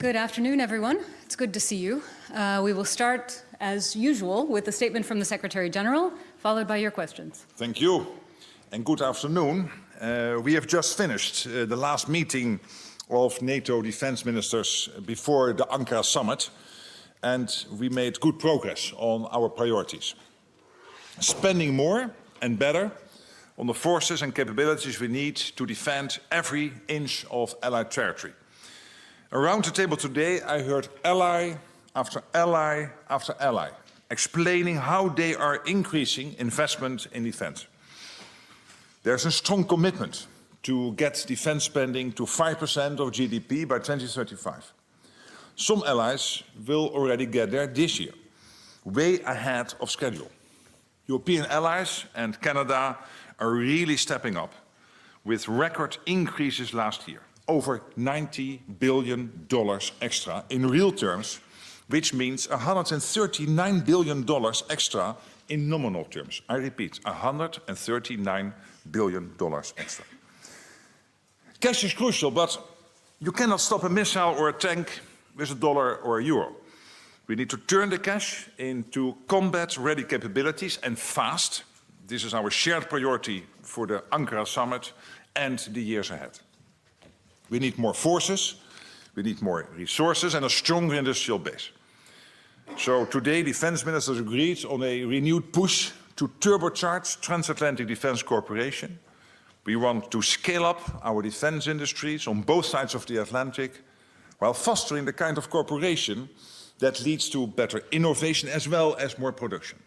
Good afternoon, everyone. It's good to see you. We will start, as usual, with a statement from the Secretary General, followed by your questions. Thank you, and good afternoon. We have just finished the last meeting of NATO defense ministers before the Ankara summit, and we made good progress on our priorities. Spending more and better on the forces and capabilities we need to defend every inch of Allied territory. Around the table today, I heard ally after ally after ally explaining how they are increasing investment in defense. There's a strong commitment to get defense spending to 5% of GDP by 2035. Some allies will already get there this year, way ahead of schedule. European allies and Canada are really stepping up with record increases last year. Over $90 billion extra in real terms, which means $139 billion extra in nominal terms. I repeat, $139 billion extra. Cash is crucial, but you cannot stop a missile or a tank with a dollar or a euro. We need to turn the cash into combat-ready capabilities, and fast. This is our shared priority for the Ankara summit and the years ahead. We need more forces, we need more resources and a stronger industrial base. So today, defense ministers agreed on a renewed push to turbocharge transatlantic defense cooperation. We want to scale up our defense industries on both sides of the Atlantic, while fostering the kind of cooperation that leads to better innovation as well as more production.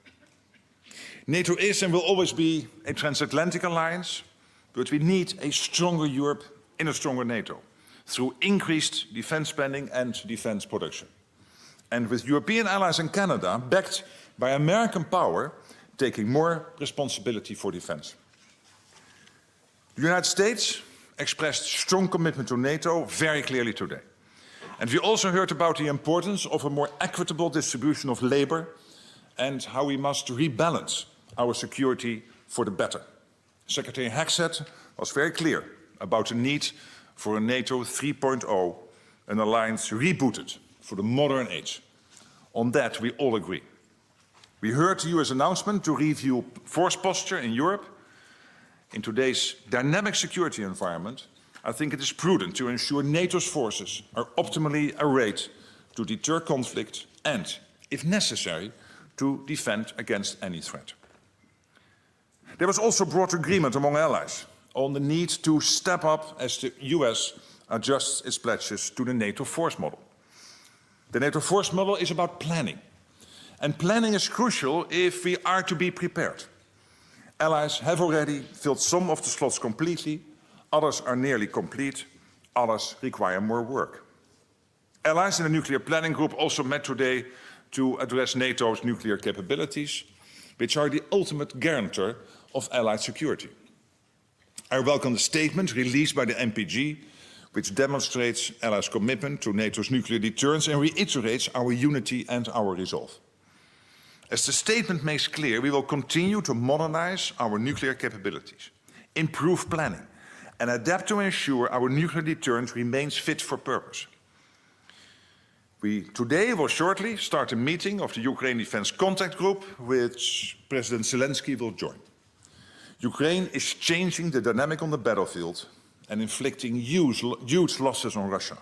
NATO is and will always be a transatlantic alliance, but we need a stronger Europe in a stronger NATO through increased defense spending and defense production. And with European allies and Canada, backed by American power, taking more responsibility for defense. The United States expressed strong commitment to NATO very clearly today. And we also heard about the importance of a more equitable distribution of labor and how we must rebalance our security for the better. Secretary Hexet was very clear about the need for a NATO 3.0, an alliance rebooted for the modern age. On that, we all agree. We heard the US announcement to review force posture in Europe. In today's dynamic security environment, I think it is prudent to ensure NATO's forces are optimally arrayed to deter conflict and, if necessary, to defend against any threat. There was also broad agreement among allies on the need to step up as the US adjusts its pledges to the NATO force model. The NATO force model is about planning, and planning is crucial if we are to be prepared. Allies have already filled some of the slots completely, others are nearly complete, others require more work. Allies in the nuclear planning group also met today to address NATO's nuclear capabilities, which are the ultimate guarantor of Allied security. I welcome the statement released by the MPG, which demonstrates Allies' commitment to NATO's nuclear deterrence and reiterates our unity and our resolve. As the statement makes clear, we will continue to modernize our nuclear capabilities, improve planning, and adapt to ensure our nuclear deterrence remains fit for purpose. We today will shortly start a meeting of the Ukraine Defense Contact Group, which President Zelensky will join. Ukraine is changing the dynamic on the battlefield and inflicting huge losses on Russia.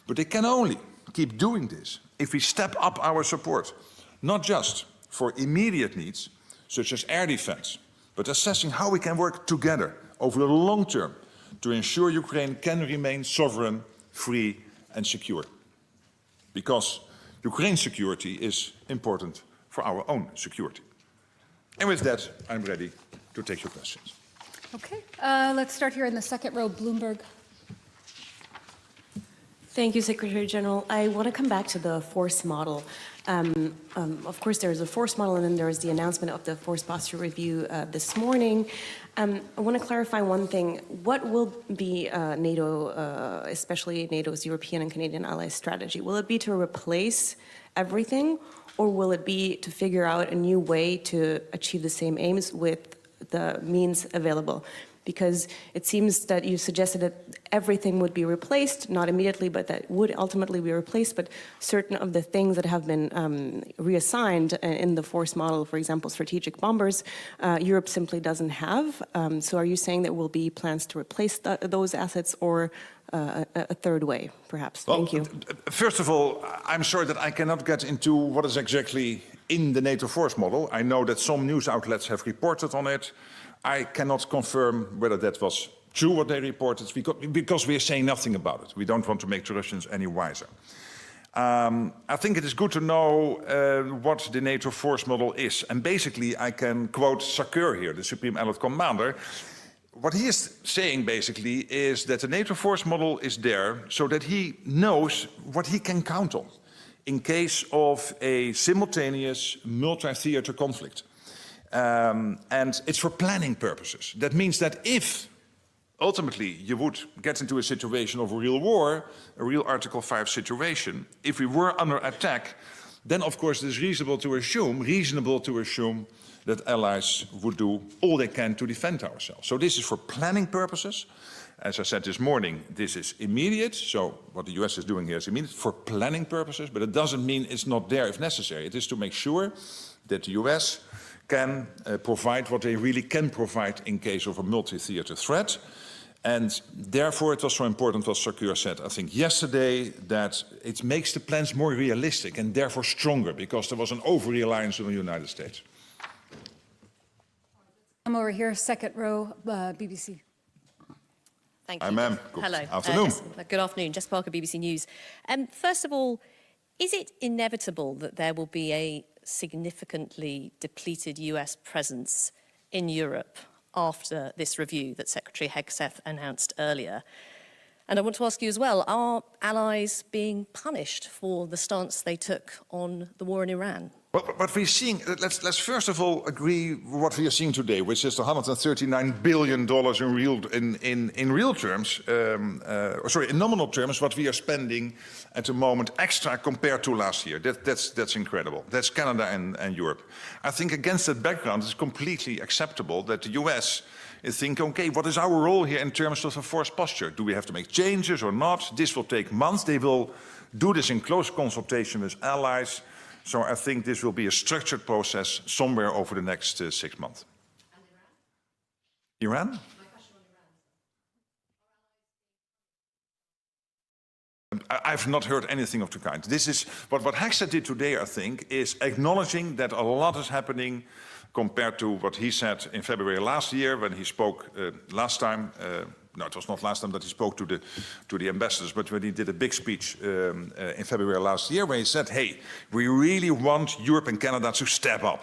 But they can only keep doing this if we step up our support, not just for immediate needs, such as air defense, but assessing how we can work together over the long term to ensure Ukraine can remain sovereign, free and secure. Because Ukraine's security is important for our own security. And with that, I'm ready to take your questions. Okay, let's start here in the second row, Bloomberg. Thank you, Secretary General. I want to come back to the force model. Of course, there is a force model, and then there is the announcement of the force posture review this morning. I want to clarify one thing. What will be NATO, especially NATO's European and Canadian allies' strategy? Will it be to replace everything, or will it be to figure out a new way to achieve the same aims with the means available? Because it seems that you suggested that everything would be replaced, not immediately, but that would ultimately be replaced, but certain of the things that have been reassigned in the force model, for example, strategic bombers, Europe simply doesn't have. So are you saying there will be plans to replace those assets, or a third way, perhaps? Well, Thank you. First of all, I'm sorry that I cannot get into what is exactly in the NATO force model. I know that some news outlets have reported on it. I cannot confirm whether that was true what they reported, because we are saying nothing about it. We don't want to make the Russians any wiser. I think it is good to know what the NATO force model is. And basically, I can quote Sakur here, the Supreme Allied Commander. What he is saying basically is that the NATO force model is there so that he knows what he can count on in case of a simultaneous multi-theater conflict. And it's for planning purposes. That means that if ultimately you would get into a situation of a real war, a real Article 5 situation, if we were under attack, then of course it is reasonable to assume that allies would do all they can to defend ourselves. So this is for planning purposes. As I said this morning, this is immediate. So what the US is doing here is immediate for planning purposes, but it doesn't mean it's not there if necessary. It is to make sure that the US can provide what they really can provide in case of a multi-theater threat. And therefore it was so important what Sakur said, I think yesterday, that it makes the plans more realistic and therefore stronger, because there was an over-reliance on the United States. Come over here, second row, BBC. Thank Hi, you. ma'am. Good afternoon. Good afternoon. Jess Parker, BBC News. First of all, is it inevitable that there will be a significantly depleted US presence in Europe after this review that Secretary Hegseth announced earlier? And I want to ask you as well, are allies being punished for the stance they took on the war in Iran? Well, what we're seeing, let's first of all agree what we are seeing today, which is the $139 billion in real terms, in nominal terms, what we are spending at the moment extra compared to last year. That's incredible. That's Canada and Europe. I think against that background, it's completely acceptable that the US is thinking, okay, what is our role here in terms of a force posture? Do we have to make changes or not? This will take months. They will do this in close consultation with allies. So I think this will be a structured process somewhere over the next 6 months. And Iran? Iran? My question on Iran. I've not heard anything of the kind. This is what Hegseth did today, I think, is acknowledging that a lot is happening compared to what he said in February last year when he spoke last time. No, it was not last time that he spoke to the ambassadors, but when he did a big speech in February last year, where he said, hey, we really want Europe and Canada to step up.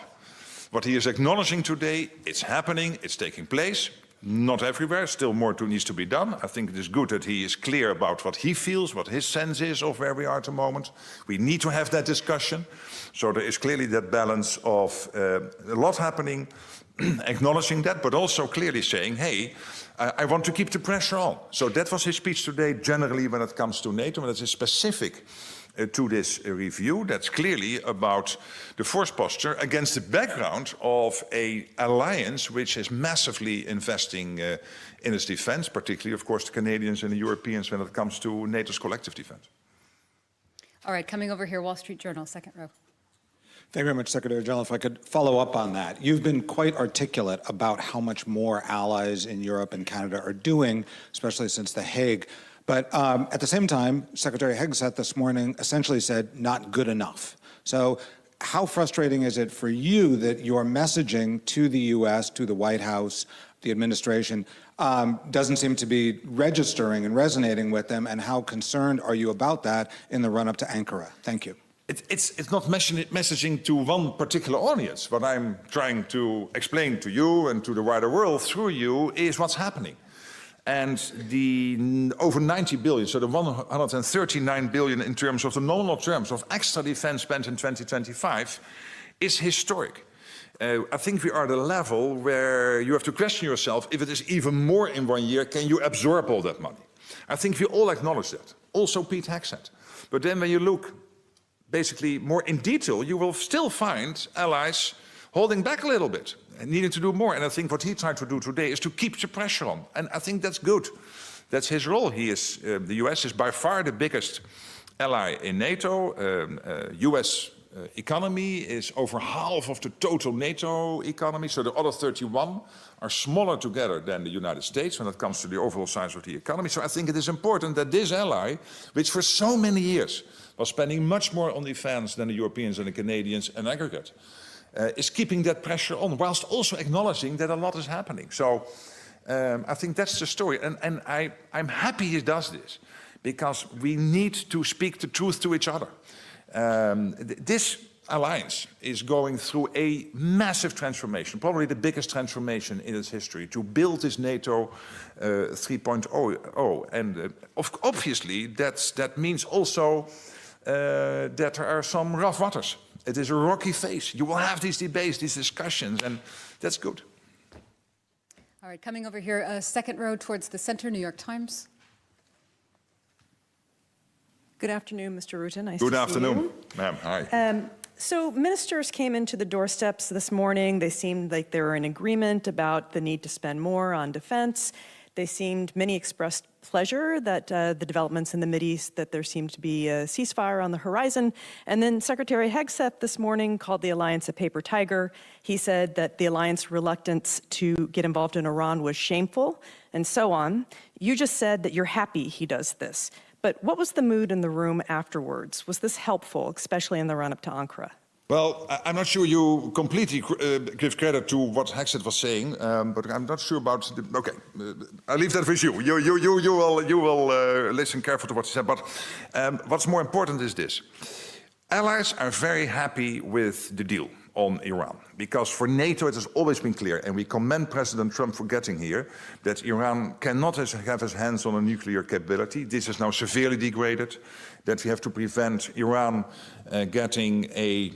What he is acknowledging today, it's happening, it's taking place, not everywhere, still more needs to be done. I think it is good that he is clear about what he feels, what his sense is of where we are at the moment. We need to have that discussion. So there is clearly that balance of a lot happening, acknowledging that, but also clearly saying, hey, I want to keep the pressure on. So that was his speech today, generally when it comes to NATO, and that is specific to this review. That's clearly about the force posture against the background of an alliance which is massively investing in its defense, particularly, of course, the Canadians and the Europeans when it comes to NATO's collective defense. All right, coming over here, Wall Street Journal, second row. Thank you very much, Secretary General. If I could follow up on that. You've been quite articulate about how much more allies in Europe and Canada are doing, especially since The Hague. But at the same time, Secretary Hegseth this morning essentially said, not good enough. So how frustrating is it for you that your messaging to the U.S., to the White House, the administration, doesn't seem to be registering and resonating with them, and how concerned are you about that in the run-up to Ankara? Thank you. It's not messaging to one particular audience. What I'm trying to explain to you and to the wider world through you is what's happening. And the over 90 billion, so the 139 billion in terms of the nominal terms of extra defense spent in 2025 is historic. I think we are at a level where you have to question yourself, if it is even more in 1 year, can you absorb all that money? I think we all acknowledge that. Also Pete Hegseth. But then when you look basically more in detail, you will still find allies holding back a little bit. needing to do more. And I think what he tried to do today is to keep the pressure on. And I think that's good. That's his role. The US is by far the biggest ally in NATO. US economy is over half of the total NATO economy. So the other 31 are smaller together than the United States when it comes to the overall size of the economy. So I think it is important that this ally, which for so many years was spending much more on defense than the Europeans and the Canadians in aggregate, is keeping that pressure on, whilst also acknowledging that a lot is happening. So I think that's the story. And I'm happy he does this, because we need to speak the truth to each other. This alliance is going through a massive transformation, probably the biggest transformation in its history, to build this NATO 3.0. And obviously, that means also that there are some rough waters. It is a rocky phase. You will have these debates, these discussions, and that's good. All right, coming over here, second row towards the center, New York Times. Good afternoon, Mr. Rutte. Nice Good to afternoon, see you. ma'am. Hi. So ministers came into the doorsteps this morning. They seemed like they were in agreement about the need to spend more on defense. Many expressed pleasure that the developments in the Mideast, that there seemed to be a ceasefire on the horizon. And then Secretary Hegseth this morning called the alliance a paper tiger. He said that the alliance's reluctance to get involved in Iran was shameful, and so on. You just said that you're happy he does this. But what was the mood in the room afterwards? Was this helpful, especially in the run-up to Ankara? Well, I'm not sure you completely give credit to what Hegseth was saying, but I'm not sure about the... Okay, I'll leave that with you. You will listen carefully to what he said. But what's more important is this. Allies are very happy with the deal on Iran, because for NATO it has always been clear, and we commend President Trump for getting here, that Iran cannot have his hands on a nuclear capability. This is now severely degraded, that we have to prevent Iran getting a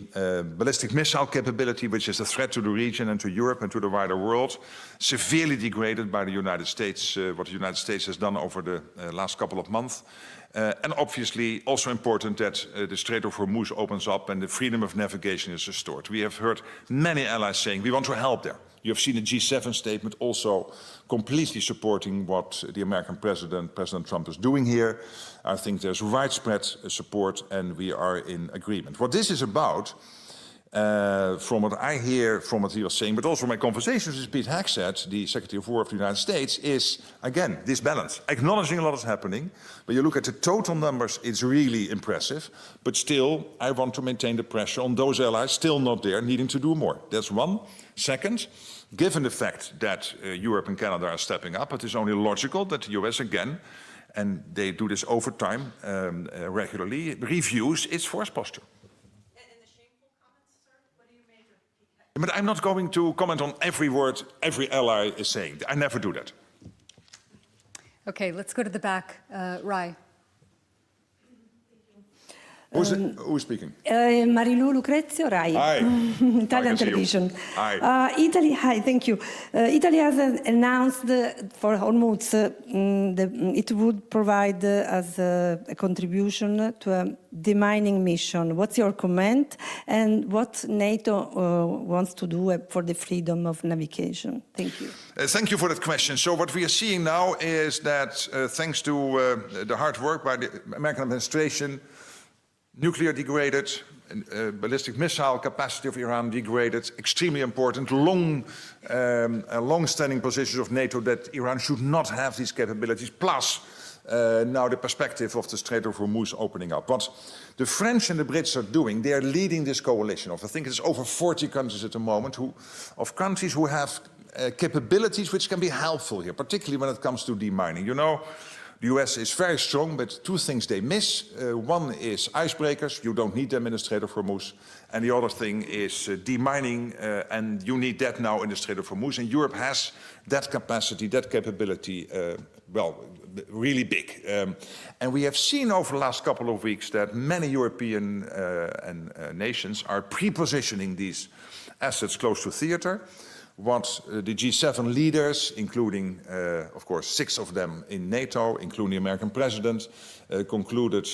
ballistic missile capability, which is a threat to the region and to Europe and to the wider world, severely degraded by the United States, what the United States has done over the last couple of months. And obviously also important that the Strait of Hormuz opens up and the freedom of navigation is restored. We have heard many allies saying we want to help there. You have seen a G7 statement also completely supporting what the American President Trump, is doing here. I think there's widespread support and we are in agreement. What this is about, from what I hear from what he was saying, but also my conversations with Pete Hegseth, the Secretary of War of the United States, is, again, this balance. Acknowledging a lot is happening, but you look at the total numbers, it's really impressive. But still, I want to maintain the pressure on those allies still not there, needing to do more. That's one. Second, given the fact that Europe and Canada are stepping up, it is only logical that the US again, and they do this over time regularly, reviews its force posture. But I'm not going to comment on every word every ally is saying. I never do that. Okay, let's go to the back. Rai. Who's speaking? Marilu Lucrezio, Rai. Hi. Italian television. Hi. Italy, hi, thank you. Italy has announced for Hormuz it would provide as a contribution to a demining mission. What's your comment and what NATO wants to do for the freedom of navigation? Thank you. Thank you for that question. So what we are seeing now is that thanks to the hard work by the American administration, nuclear degraded, ballistic missile capacity of Iran degraded, extremely important, long-standing positions of NATO that Iran should not have these capabilities, plus now the perspective of the Strait of Hormuz opening up. What the French and the Brits are doing, they are leading this coalition of, I think it's over 40 countries at the moment, of countries who have capabilities which can be helpful here, particularly when it comes to demining. You know, the US is very strong, but two things they miss. One is icebreakers. You don't need them in the Strait of Hormuz. And the other thing is demining, and you need that now in the Strait of Hormuz. And Europe has that capacity, that capability, well, really big. And we have seen over the last couple of weeks that many European nations are pre-positioning these assets close to theater. what the G7 leaders, including, of course, 6 of them in NATO, including the American president, concluded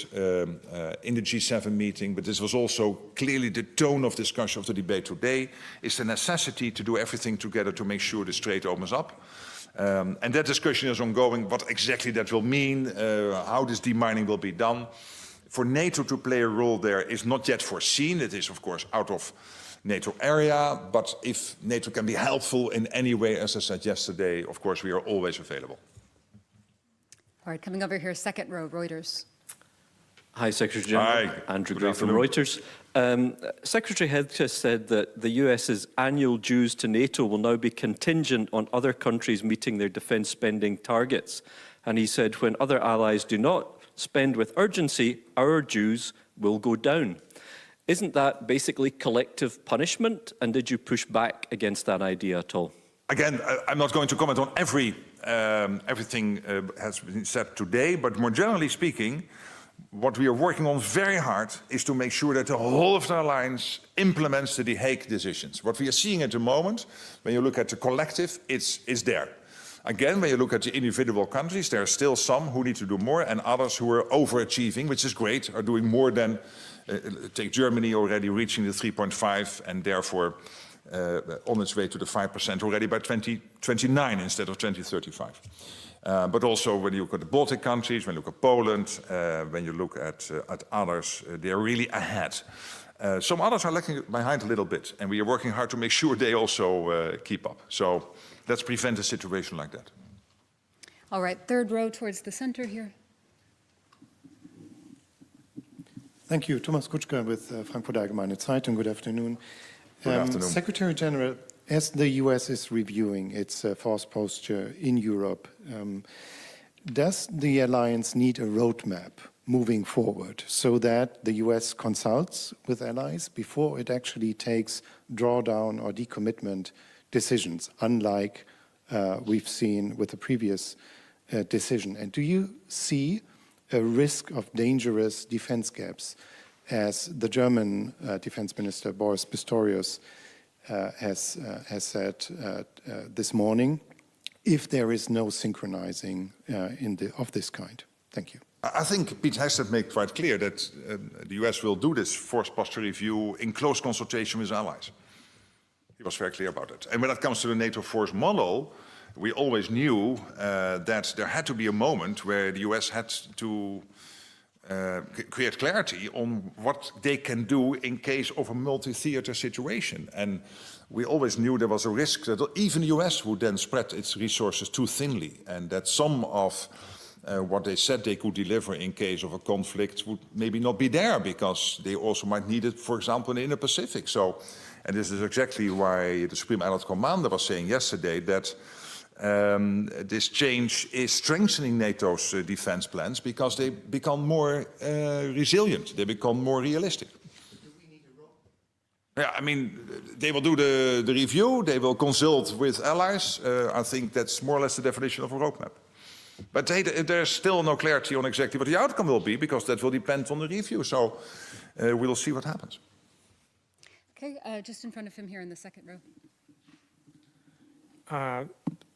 in the G7 meeting, but this was also clearly the tone of discussion of the debate today, is the necessity to do everything together to make sure the Strait opens up. And that discussion is ongoing, what exactly that will mean, how this demining will be done. For NATO to play a role there is not yet foreseen. It is, of course, out of NATO area, but if NATO can be helpful in any way, as I said yesterday, of course, we are always available. All right, coming over here, second row, Reuters. Hi, Secretary General. Hi. Andrew Good Gray from afternoon. Reuters. Secretary Hedges said that the US's annual dues to NATO will now be contingent on other countries meeting their defence spending targets. And he said when other allies do not spend with urgency, our dues will go down. Isn't that basically collective punishment? And did you push back against that idea at all? Again, I'm not going to comment on everything has been said today, but more generally speaking, what we are working on very hard is to make sure that the whole of the alliance implements the Hague decisions. What we are seeing at the moment, when you look at the collective, it's there. Again, when you look at the individual countries, there are still some who need to do more and others who are overachieving, which is great, are doing more than, take Germany already reaching the 3.5 and therefore on its way to the 5% already by 2029 instead of 2035. But also when you look at the Baltic countries, when you look at Poland, when you look at others, they are really ahead. Some others are lagging behind a little bit, and we are working hard to make sure they also keep up. So let's prevent a situation like that. All right, third row towards the center here. Thank you. Thomas Kutschka with Frankfurter Allgemeine Zeitung. Good afternoon. Good afternoon. Secretary General, as the US is reviewing its force posture in Europe, does the alliance need a roadmap moving forward so that the US consults with allies before it actually takes drawdown or decommitment decisions, unlike we've seen with the previous decision? And do you see a risk of dangerous defense gaps, as the German Defense Minister Boris Pistorius has said this morning, if there is no synchronizing of this kind? Thank you. I think Pete Hegseth made quite clear that the US will do this force posture review in close consultation with allies. He was very clear about it. And when it comes to the NATO force model, we always knew that there had to be a moment where the US had to create clarity on what they can do in case of a multi-theater situation. And we always knew there was a risk that even the US would then spread its resources too thinly, and that some of what they said they could deliver in case of a conflict would maybe not be there because they also might need it, for example, in the Pacific. So, and this is exactly why the Supreme Allied Commander was saying yesterday that this change is strengthening NATO's defense plans because they become more resilient, they become more realistic. Yeah, I mean, they will do the review, they will consult with allies. I think that's more or less the definition of a roadmap. But there's still no clarity on exactly what the outcome will be because that will depend on the review. So we'll see what happens. Okay, just in front of him here in the second row.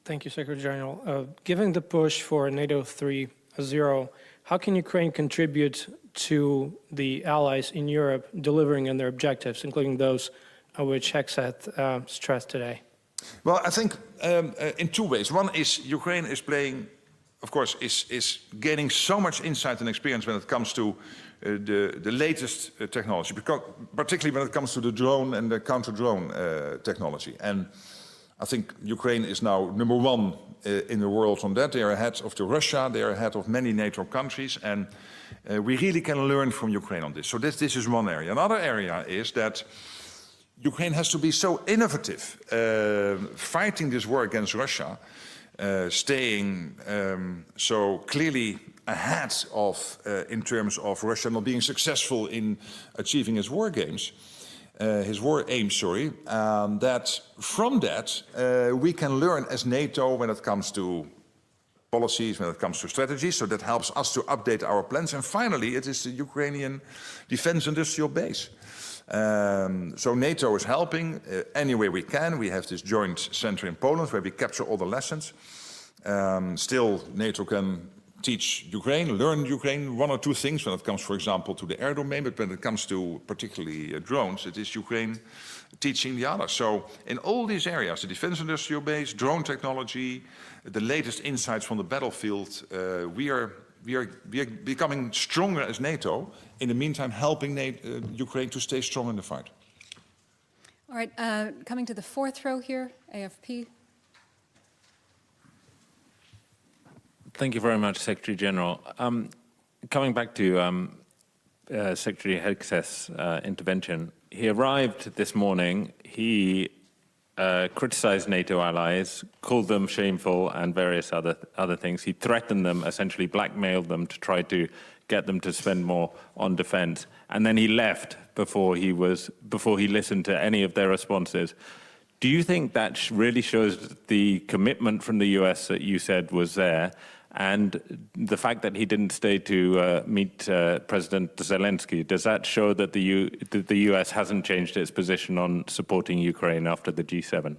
Thank you, Secretary General. Given the push for NATO 3.0, how can Ukraine contribute to the allies in Europe delivering on their objectives, including those which Hegseth stressed today? Well, I think in two ways. One is Ukraine is playing, of course, is gaining so much insight and experience when it comes to the latest technology, because, particularly when it comes to the drone and the counter-drone technology. And I think Ukraine is now number one in the world on that. They are ahead of Russia, they are ahead of many NATO countries, and we really can learn from Ukraine on this. So this is one area. Another area is that Ukraine has to be so innovative, fighting this war against Russia, staying so clearly ahead of, in terms of Russia not being successful in achieving his war aims, that from that we can learn as NATO when it comes to policies, when it comes to strategy. So that helps us to update our plans. And finally, it is the Ukrainian defense industrial base. So NATO is helping any way we can. We have this joint center in Poland where we capture all the lessons. Still, NATO can teach Ukraine, learn Ukraine one or two things when it comes, for example, to the air domain, but when it comes to particularly drones, it is Ukraine teaching the others. So in all these areas, the defense industrial base, drone technology, the latest insights from the battlefield, we are becoming stronger as NATO, in the meantime helping Ukraine to stay strong in the fight. All right, coming to the fourth row here, AFP. Thank you very much, Secretary General. Coming back to Secretary Hegseth's intervention, he arrived this morning, he criticized NATO allies, called them shameful and various other things. He threatened them, essentially blackmailed them to try to get them to spend more on defense. And then he left before he listened to any of their responses. Do you think that really shows the commitment from the US that you said was there? And the fact that he didn't stay to meet President Zelensky, does that show that the US hasn't changed its position on supporting Ukraine after the G7?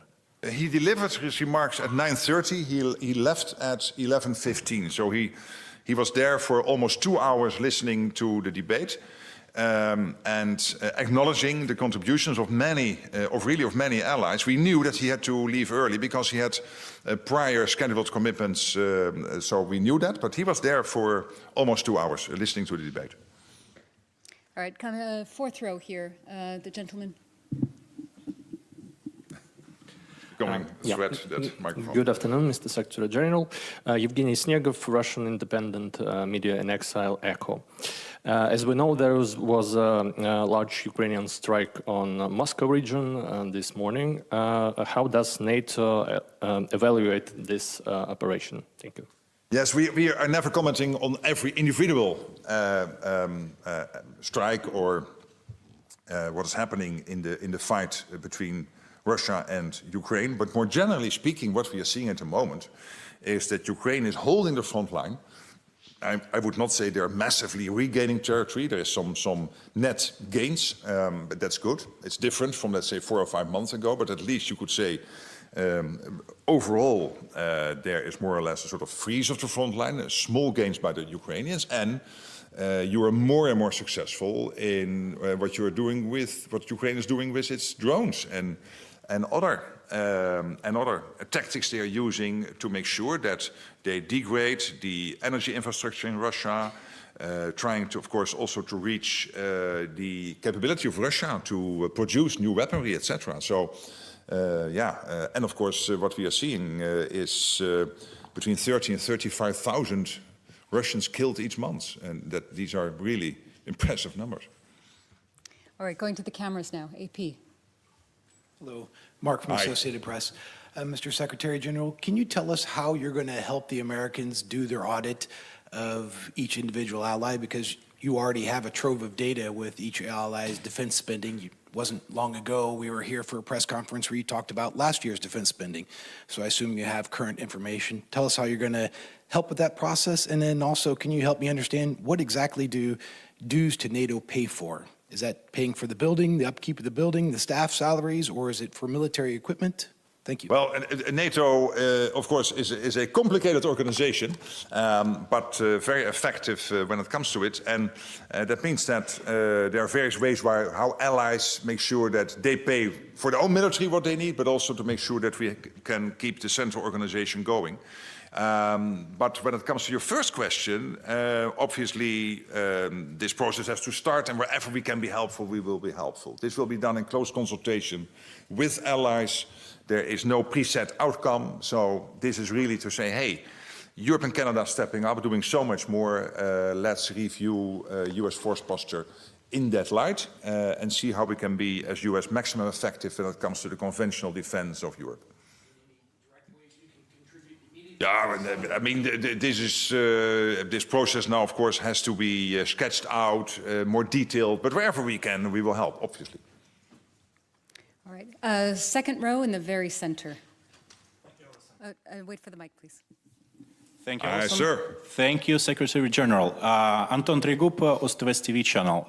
He delivered his remarks at 9:30. He left at 11:15. So he was there for almost 2 hours listening to the debate and acknowledging the contributions of many allies. We knew that he had to leave early because he had prior scheduled commitments, so we knew that, but he was there for almost 2 hours listening to the debate. All right, fourth row here, the gentleman. That microphone. Good afternoon, Mr. Secretary General. Evgeny Snegov, Russian independent media in exile, ECHO. As we know, there was a large Ukrainian strike on Moscow region this morning. How does NATO evaluate this operation? Thank you. Yes, we are never commenting on every individual strike or what is happening in the fight between Russia and Ukraine. But more generally speaking, what we are seeing at the moment is that Ukraine is holding the front line. I would not say they're massively regaining territory. There is some net gains, but that's good. It's different from, let's say, 4 or 5 months ago, but at least you could say overall there is more or less a sort of freeze of the front line, small gains by the Ukrainians, and you are more and more successful in what Ukraine is doing with its drones and other tactics they are using to make sure that they degrade the energy infrastructure in Russia, trying to, of course, also to reach the capability of Russia to produce new weaponry, etc. So, and of course, what we are seeing is between 30 and 35,000 Russians killed each month, and that these are really impressive numbers. All right, going to the cameras now, AP. Hello, Mark from Associated Press. Mr. Secretary General, can you tell us how you're going to help the Americans do their audit of each individual ally? Because you already have a trove of data with each ally's defense spending. It wasn't long ago we were here for a press conference where you talked about last year's defense spending. So I assume you have current information. Tell us how you're going to help with that process. And then also, can you help me understand what exactly do dues to NATO pay for? Is that paying for the building, the upkeep of the building, the staff salaries, or is it for military equipment? Thank you. Well, NATO, of course, is a complicated organization, but very effective when it comes to it. And that means that there are various ways how allies make sure that they pay for their own military what they need, but also to make sure that we can keep the central organization going. But when it comes to your first question, obviously this process has to start, and wherever we can be helpful, we will be helpful. This will be done in close consultation with allies. There is no preset outcome, so this is really to say, hey, Europe and Canada stepping up, doing so much more. Let's review US force posture in that light and see how we can be, as US, maximum effective when it comes to the conventional defense of Europe. Yeah, I mean, this process now, of course, has to be sketched out, more detailed, but wherever we can, we will help, obviously. All right, second row in the very center. Wait for the mic, please. Thank you, Aye, Wilson. sir. Thank you, Secretary General. Anton Trigup, Ost-West TV channel.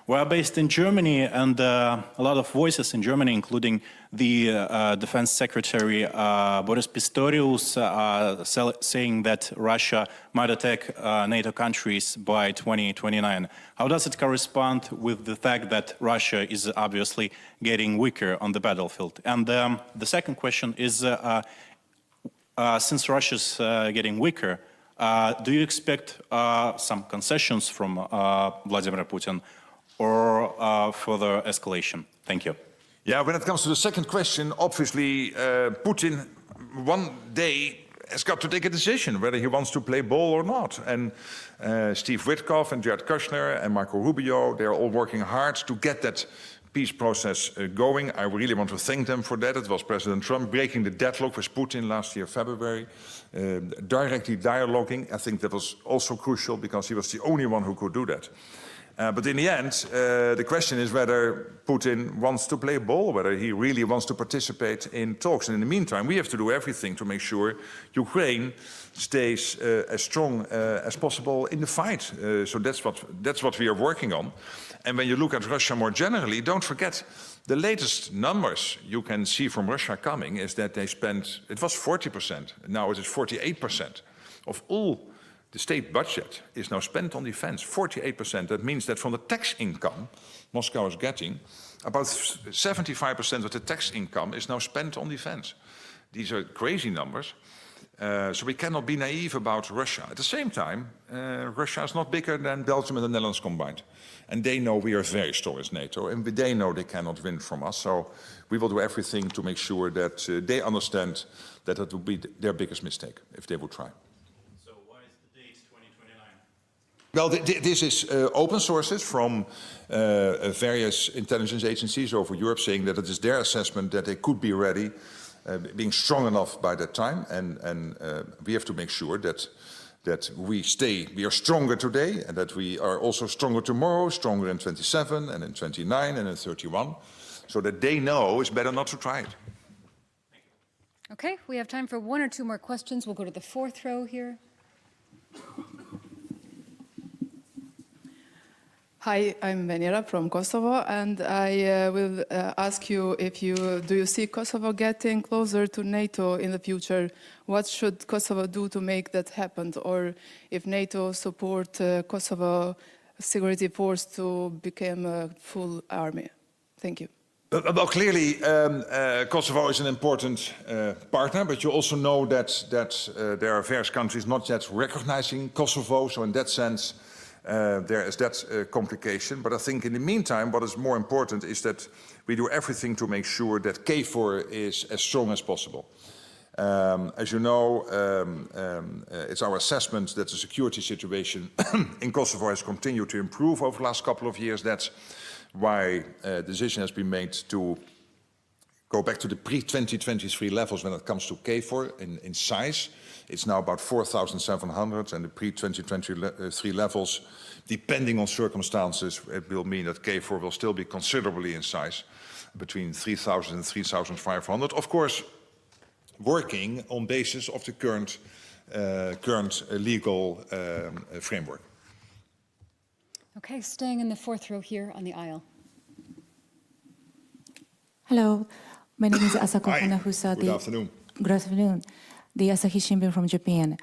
We are based in Germany, and a lot of voices in Germany, including the Defense Secretary Boris Pistorius, saying that Russia might attack NATO countries by 2029. How does it correspond with the fact that Russia is obviously getting weaker on the battlefield? And the second question is, since Russia's getting weaker, do you expect some concessions from Vladimir Putin or further escalation? Thank you. Yeah, when it comes to the second question, obviously Putin one day has got to take a decision whether he wants to play ball or not. And Steve Witkoff and Jared Kushner and Marco Rubio, they're all working hard to get that peace process going. I really want to thank them for that. It was President Trump breaking the deadlock with Putin last year, February, directly dialoguing. I think that was also crucial because he was the only one who could do that. But in the end, the question is whether Putin wants to play ball, whether he really wants to participate in talks. And in the meantime, we have to do everything to make sure Ukraine stays as strong as possible in the fight. So that's what we are working on. And when you look at Russia more generally, don't forget the latest numbers you can see from Russia coming is that they spent, it was 40%, now it is 48% of all the state budget is now spent on defense, 48%. That means that from the tax income Moscow is getting, about 75% of the tax income is now spent on defense. These are crazy numbers. So we cannot be naive about Russia. At the same time, Russia is not bigger than Belgium and the Netherlands combined. And they know we are very strong as NATO, and they know they cannot win from us. So we will do everything to make sure that they understand that it would be their biggest mistake if they would try. Well, this is open sources from various intelligence agencies over Europe saying that it is their assessment that they could be ready, being strong enough by that time. And we have to make sure that we are stronger today and that we are also stronger tomorrow, stronger in 27 and in 29 and in 31, so that they know it's better not to try it. Okay, we have time for one or two more questions. We'll go to the fourth row here. Hi, I'm Venera from Kosovo, and I will ask you do you see Kosovo getting closer to NATO in the future? What should Kosovo do to make that happen? Or if NATO support Kosovo security force to become a full army? Thank you. Well, clearly, Kosovo is an important partner, but you also know that there are various countries not yet recognizing Kosovo. So in that sense, there is that complication. But I think in the meantime, what is more important is that we do everything to make sure that KFOR is as strong as possible. As you know, it's our assessment that the security situation in Kosovo has continued to improve over the last couple of years. That's why a decision has been made to go back to the pre-2023 levels when it comes to KFOR in size. It's now about 4,700, and the pre-2023 levels, depending on circumstances, it will mean that KFOR will still be considerably in size, between 3,000 and 3,500. Of course, working on basis of the current legal framework. Okay, staying in the fourth row here on the aisle. Hello, my name is Asako Funafusa. Good afternoon. Good afternoon. The Asahi Shimbun from Japan.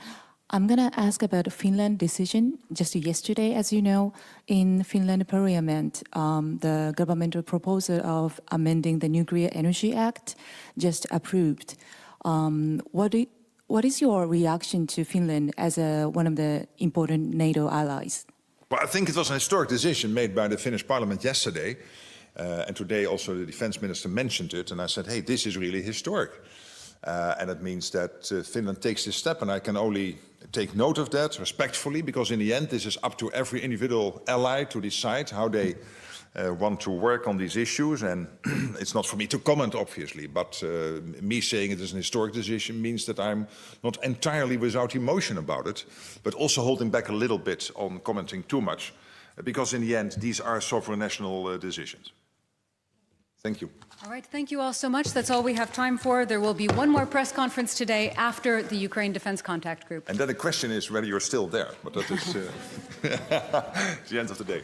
I'm going to ask about the Finland decision. Just yesterday, as you know, in Finland Parliament, the governmental proposal of amending the Nuclear Energy Act just approved. What is your reaction to Finland as one of the important NATO allies? Well, I think it was an historic decision made by the Finnish Parliament yesterday. And today also the defense minister mentioned it. And I said, hey, this is really historic. And it means that Finland takes this step, and I can only take note of that respectfully, because in the end, this is up to every individual ally to decide how they want to work on these issues. And it's not for me to comment, obviously, but me saying it is an historic decision means that I'm not entirely without emotion about it, but also holding back a little bit on commenting too much, because in the end, these are sovereign national decisions. Thank you. All right, thank you all so much. That's all we have time for. There will be one more press conference today after the Ukraine Defense Contact Group. And then the question is whether you're still there, but that is the end of the day.